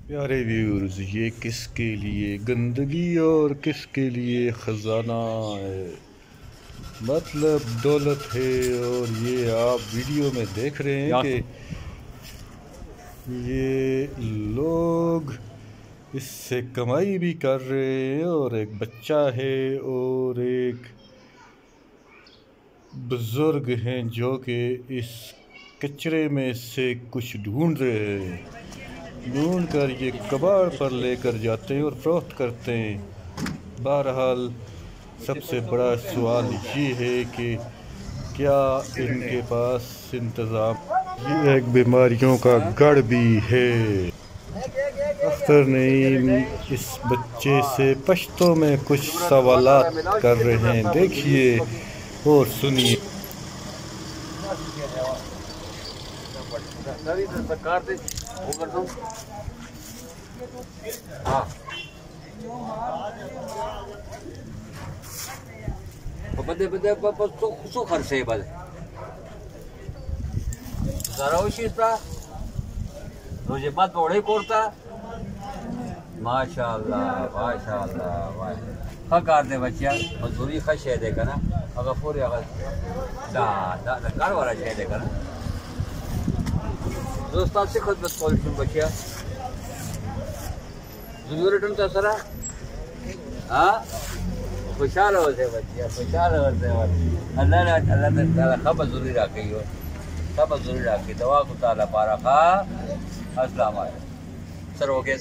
प्यारे व्यूअर्स, ये किसके लिए गंदगी और किसके लिए ख़जाना है, मतलब दौलत है। और ये आप वीडियो में देख रहे हैं कि ये लोग इससे कमाई भी कर रहे हैं और एक बच्चा है और एक बुज़ुर्ग हैं जो कि इस कचरे में से कुछ ढूंढ रहे हैं। ढूंढ कर ये कबाड़ पर लेकर जाते हैं और फरोख्त करते हैं। बहरहाल सबसे बड़ा सवाल ये है कि क्या इनके पास इंतज़ाम। ये एक बीमारियों का गढ़ भी है। अख्तर नईम इस बच्चे से पश्तो में कुछ सवालात कर रहे हैं, देखिए और सुनिए। बदे बदे सो खर्च है बदे जरा उशीता रोजे बात बड़े कोरता माशाअल्लाह हकार दे बच्चा मजदूरी खश है देखा ना अगर पूरे अगर दा कार वाला है देखा ना दोस्ता से खदमत कॉलेज बच्चा जरूर रिटर्न तो सरा हाँ खुशहाल होते बच्चे खुशहाल होते अल्लाह खबर जरूरी रखी हो खबर जरूरी रखी दवा को ताला पारा खा अस्सलाम वालेकुम सर हो गया।